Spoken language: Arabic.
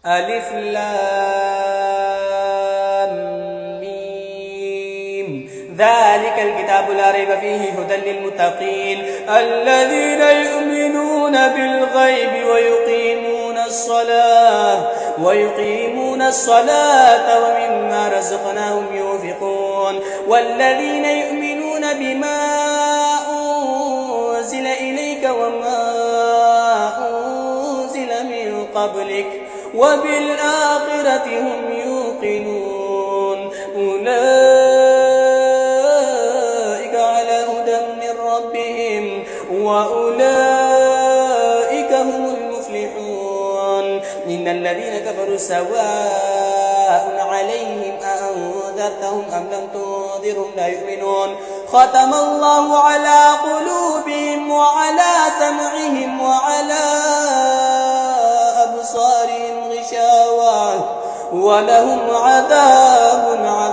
ألف لام ميم ذلك الكتاب لا ريب فيه هدى للمتقين الذين يؤمنون بالغيب ويقيمون الصلاة ومما رزقناهم ينفقون والذين يؤمنون بما أنزل إليك وما أنزل من قبلك وبالآخرة هم يوقنون أولئك على هدى من ربهم وأولئك هم المفلحون إن الذين كفروا سواء عليهم أأنذرتهم أم لم تنذرهم لا يؤمنون ختم الله على قلوبهم وعلى سمعهم وعلى أبصارهم غشاوة ولهم عذاب عظيم.